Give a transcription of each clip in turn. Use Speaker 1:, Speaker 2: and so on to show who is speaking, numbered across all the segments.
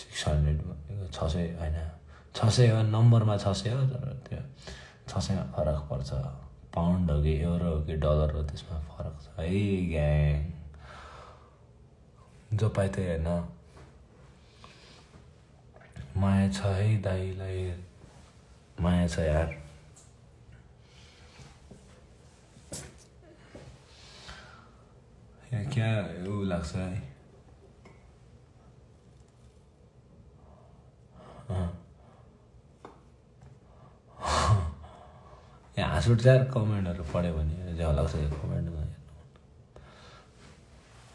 Speaker 1: 600 600 होइन 600 हो नम्बरमा 600 हो तर त्यो 600 फरक पर्छ पाउन्ड हो कि युरो हो कि डलर हो त्यसमा फरक छ है ग्याङ जो पाए त्यही होइन माया छ है दाइलाई माया छ यार यहाँ क्या ऊ लाग्छ है यहाँ हाँस उठ्छ यार कमेन्टहरू पढ्यो भने ज्याउ लाग्छ यो कमेन्टमा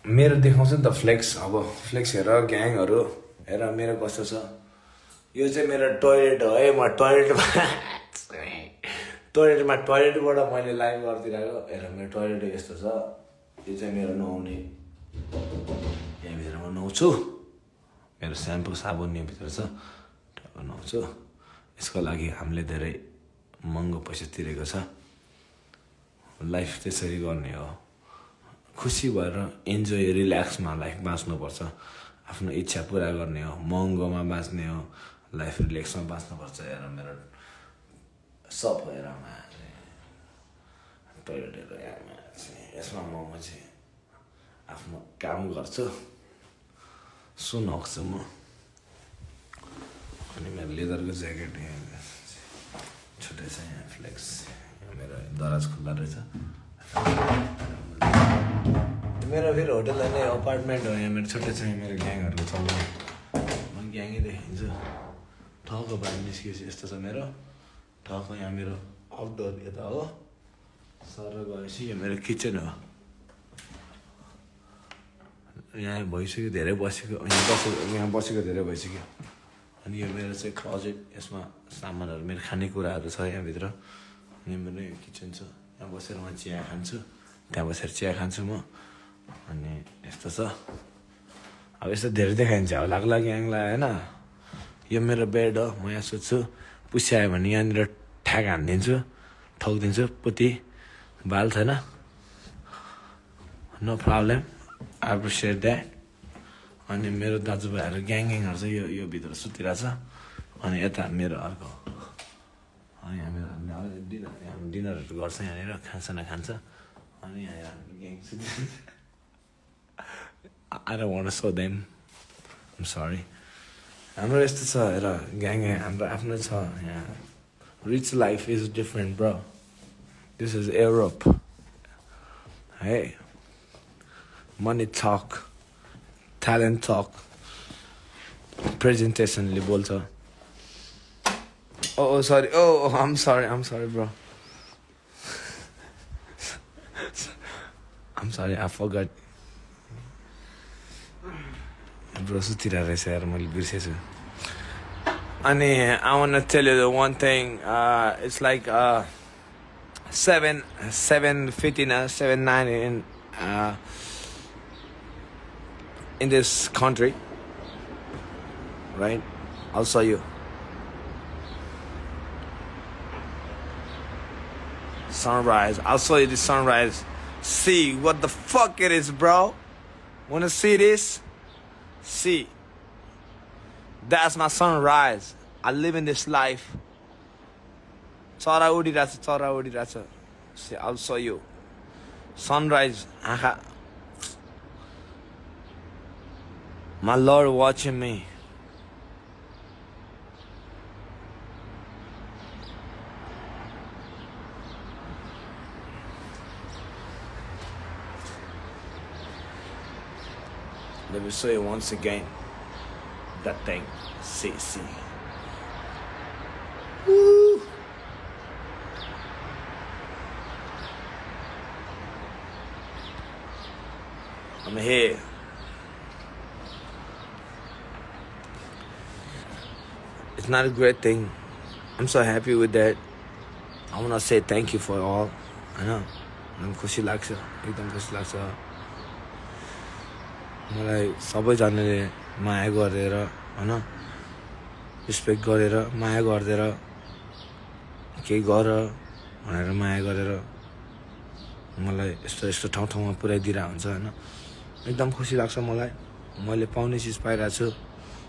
Speaker 1: मेरो देखाउँछ नि त फ्लेक्स अब फ्लेक्स हेर ग्याङहरू हेर मेरो कस्तो छ यो चाहिँ मेरो टोइलेट हो है म टोइलेटबाट मैले लाइभ गरिदिरहेको हेर मेरो टोइलेट यस्तो छ यो चाहिँ मेरो नुहाउने यहाँभित्र म नुहाउँछु मेरो स्याम्पू साबुन यहाँभित्र छ नुहाउँछु यसको लागि हामीले धेरै महँगो पैसा तिरेको छ लाइफ त्यसरी गर्ने हो खुसी भएर इन्जोय रिल्याक्समा लाइफ बाँच्नुपर्छ आफ्नो इच्छा पुरा गर्ने हो महँगोमा बाँच्ने हो लाइफ रिल्याक्समा बाँच्नुपर्छ हेर मेरो सब हेर टोइलेट यसमा म चाहिँ आफ्नो काम गर्छु सुनाउँछु म अनि मेरो लेदरको ज्याकेट यहाँ छुट्टै छ यहाँ फ्लेक्स यहाँ मेरो दराज खुल्ला रहेछ मेरो फेरि होटल होइन अपार्टमेन्ट हो यहाँ मेरो छुट्टै छ मेरो ग्याङहरूको चल्नु म ग्याङै देखिन्छु ठाउँको बाहिर निस्किएपछि यस्तो छ मेरो ठाउँको यहाँ मेरो आउटडोर यता हो सर गएपछि यो मेरो किचन हो यहाँ भइसक्यो धेरै बसेको यहाँ बसेको धेरै भइसक्यो अनि यो मेरो चाहिँ क्लोजेट यसमा सामानहरू मेरो खानेकुराहरू छ यहाँभित्र अनि मेरो यो किचन छ यहाँ बसेर म चिया खान्छु त्यहाँ बसेर चिया खान्छु म अनि यस्तो छ अब यस्तो धेरै देखाइन्छ अब लाग्ला ग्याङलाई होइन यो मेरो बेड हो म यहाँ सुत्छु पुस्यायो भने यहाँनिर ठ्याक हानिदिन्छु ठोकिदिन्छु पुती बाल छैन no problem I appreciate that अनि मेरो दाजुभाइहरू ग्याङहरू चाहिँ यो भित्र सुतिरहेछ अनि यता मेरो अर्को यहाँ मेरो डिनरहरू गर्छ यहाँनिर खानासाना खान्छ अनि यहाँ gang सुतिन्छ I don't want to show them. I'm sorry. हाम्रो यस्तो छ हेर ग्याङ हाम्रो आफ्नो छ यहाँ Rich life is different, bro. This is Europe. Hey. Money talk. Talent talk. Presentation ले बोल्छ. Oh, sorry. Oh, I'm sorry, bro. I'm sorry, I forgot. Bro, sutira रहेछ यार मैले बिर्सेछु. अनि I want to tell you the one thing. It's like 7:59, 7:9 in this country, right? I'll show you. Sunrise. I'll show you the sunrise. See what the fuck it is, bro. Wanna see this? See. That's my sunrise. I live in this life. Chara udiracha. See, I'll show you. Sunrise. My Lord watching me. Let me show you once again. That thing. See. Woo! I'm here. It's not a great thing. I'm so happy with that. I want to say thank you for all. I know. I'm खुसी लाग्छ एकदम खुसी लाग्छ मलाई सबैजनाले माया गरेर हैन respect गरेर माया गर्देर केही गर भनेर माया गरेर मलाई यस्तो ठाउँमा पुर्याइदिरा हुन्छ हैन एकदम खुसी लाग्छ मलाई मैले पाउने चीज पाइरा छु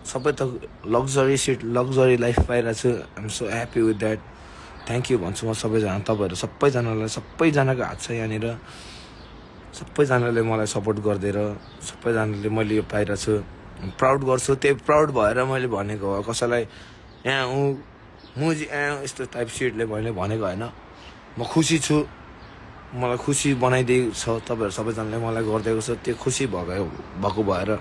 Speaker 1: सबै त लग्जरी सिट लग्जरी लाइफ पाइरहेको छु I'm so happy with that thank you भन्छु म सबैजना तपाईँहरू सबैजनालाई सबैजनाको हात छ यहाँनिर सबैजनाले मलाई सपोर्ट गरिदिएर सबैजनाले मैले यो पाइरहेको छु प्राउड गर्छु त्यही प्राउड भएर मैले भनेको हो कसैलाई यहाँ मुजी यस्तो टाइप सिटले मैले भनेको होइन म खुसी छु मलाई खुसी बनाइदिएको छ तपाईँहरू सबैजनाले मलाई गरिदिएको छ त्यो खुसी भएको भएर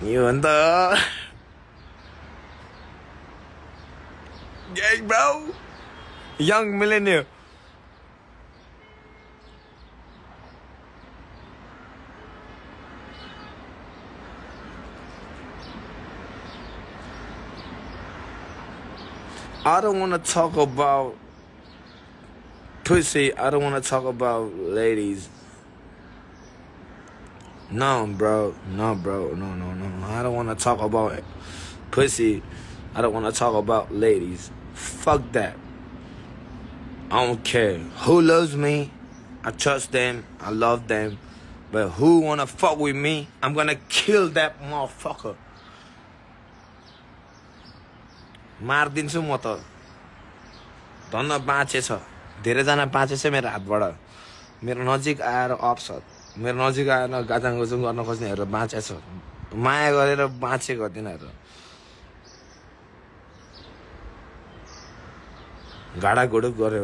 Speaker 1: यो अन्त Gang, bro. Young millennial. I don't want to talk about pussy. I don't want to talk about ladies. No, bro. No, bro. No. I don't want to talk about pussy. I don't want to talk about ladies. Fuck that. I don't care. Who loves me? I trust them. I love them. But who wanna fuck with me? I'm gonna kill that motherfucker. मार्दिन्छु म त धन्न बाँचेछ धेरैजना बाँचेछ मेरो हातबाट मेरो नजिक आएर मेरो नजिक आएर गाजाङगुजुङ गर्न खोज्नेहरू बाँचेछ माया गरेर बाँचेको तिनीहरू गाडा गुडुक गरे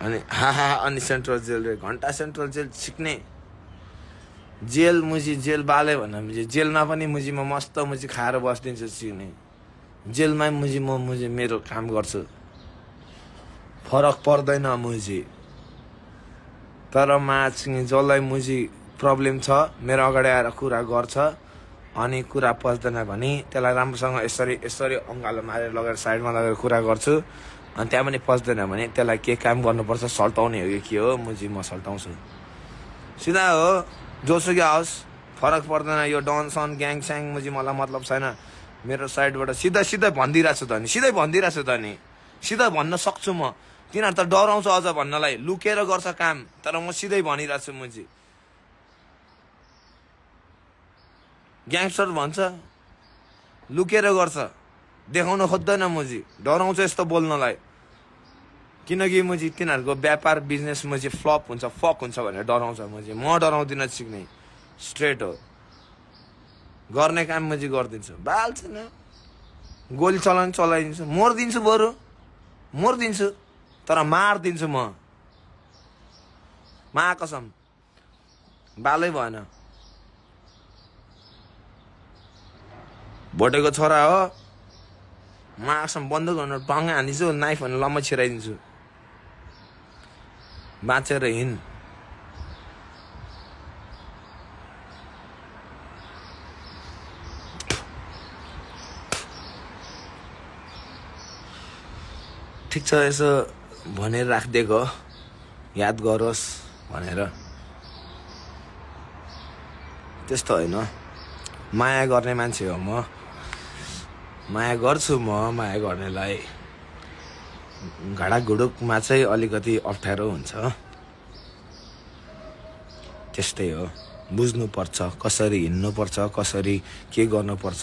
Speaker 1: अनि अनि सेन्ट्रल जेल रे घण्टा सेन्ट्रल जेल सिक्ने जेल मुजी जेल बाले भन्दा मुजी जेलमा पनि मुजी म मस्त मुजी खाएर बस्दिन्छु सिक्ने जेलमा मुजी म मुजी मेरो काम गर्छु फरक पर्दैन मुजी तर माछिङ जसलाई मुजी प्रब्लम छ मेरो अगाडि आएर कुरा गर्छ अनि कुरा पस्दैन भने त्यसलाई राम्रोसँग यसरी अङ्गालो मारेर लगेर साइडमा लगेर कुरा गर्छु अनि त्यहाँ पनि पस्दैन भने त्यसलाई के काम गर्नुपर्छ सल्टाउने हो कि के हो मुजी म सल्टाउँछु सिधा हो जोसुकै आओस् फरक पर्दैन यो डन सन ग्याङ स्याङ मुजी मलाई मतलब छैन मेरो साइडबाट सिधै भनिदिरहेको छु त नि सिधै भन्न सक्छु म तिनीहरू त डराउँछ अझ भन्नलाई लुकेर गर्छ काम तर म सिधै भनिरहेको छु मुजी ग्याङस्टर भन्छ लुकेर गर्छ देखाउन खोज्दैन मुजी डराउँछ यस्तो बोल्नलाई किनकि मुजी तिनीहरूको व्यापार बिजनेस मुजी फ्लप हुन्छ फक हुन्छ भनेर डराउँछ मुजी म डराउँदिन सिक्ने स्ट्रेट हो गर्ने काम मुजी गरिदिन्छु बाल छैन गोली चलाइदिन्छु मर्दिन्छु बरु मर्दिन्छु तर मार्दिन्छु म कसम बालै भएन भोटेको छोरा हो मासम बन्द गर्नु टङ्गा हानिदिन्छु नाइफ भनेर लम्मा छिराइदिन्छु बाँचेर हिँड ठिक छ यसो भनेर राखिदिएको याद गरोस् भनेर त्यस्तो होइन माया गर्ने मान्छे हो म माया गर्छु म माया गर्नेलाई घाडाघुडुकमा चाहिँ अलिकति अप्ठ्यारो हुन्छ त्यस्तै हो बुझ्नुपर्छ कसरी हिँड्नुपर्छ कसरी के गर्नुपर्छ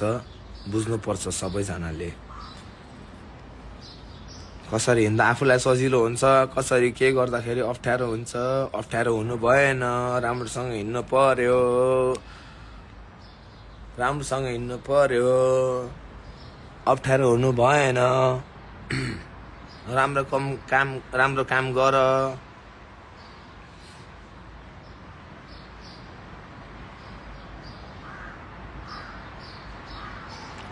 Speaker 1: बुझ्नुपर्छ सबैजनाले कसरी हिँड्दा आफूलाई सजिलो हुन्छ कसरी के गर्दाखेरि अप्ठ्यारो हुन्छ अप्ठ्यारो हुनु भएन राम्रोसँग हिँड्नु पर्यो अप्ठ्यारो हुनु भएन राम्रो काम गर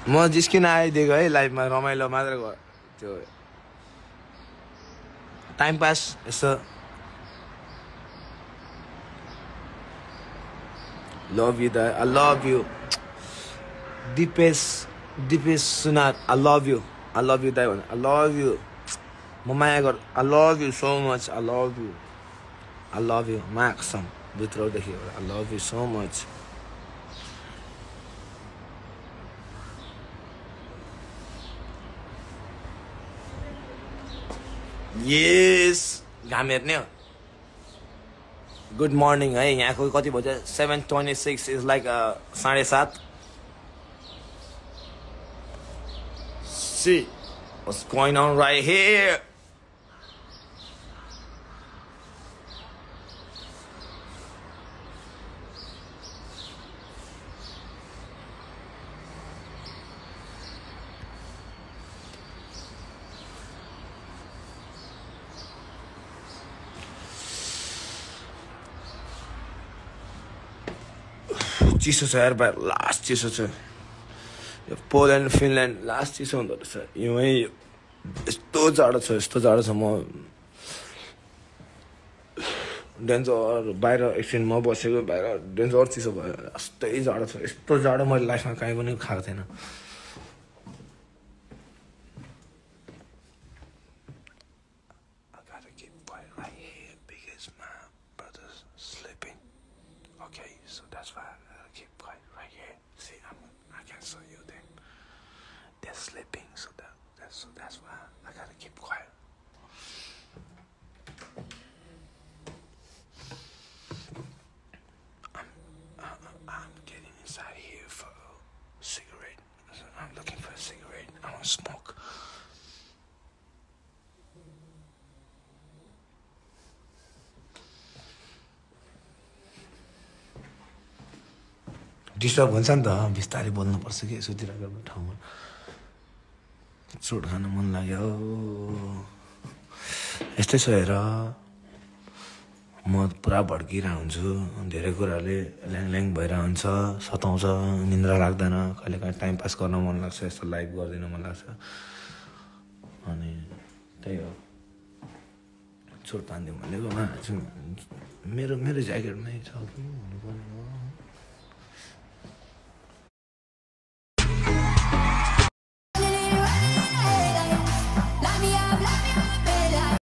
Speaker 1: म जिस्किन आइदिएको है लाइफमा रमाइलो मात्र त्यो टाइम पास यसो love you the I love you Dipesh Sunar I love you दाइ भन आई लभ यु म माया गर I love you so much I love you माक्सम भित्रदेखि I love you so much Yes, घाम हेर्ने हो गुड मर्निङ है यहाँको कति बज्यो 7:26 is like 7:30 See what's going on right here. चिसो छ यार भाइ लास्ट चिसो छ यो पोल्यान्ड फिनल्यान्ड लास्ट चिसो हुँदो रहेछ यहीँ यस्तो जाडो छ म डेन्जर बाहिर एकछिन म बसेको बाहिर डेन्जर चिसो भयो यस्तै जाडो छ यस्तो जाडो मैले लाइफमा कहीँ पनि खाएको थिएन Sleeping, so that's why I gotta keep quiet. I'm getting inside here for a cigarette. I'm looking for a cigarette. I want to smoke. Disturb हुन्छ नि त बिस्तारै बोल्नुपर्छ कि सुतिरहेको ठाउँमा चोट खान मन लाग्यो यस्तै छ हेर म पुरा भड्किरहेको हुन्छु धेरै कुराले ल्याङ भइरहेको हुन्छ सताउँछ निन्द्रा लाग्दैन कहिलेकाहीँ टाइम पास गर्न मन लाग्छ यस्तो लाइभ गरिदिन मन लाग्छ अनि त्यही हो चोट तानिदिउँ भनेको मेरो ज्याकेटमै छ कि हुनुपर्ने हो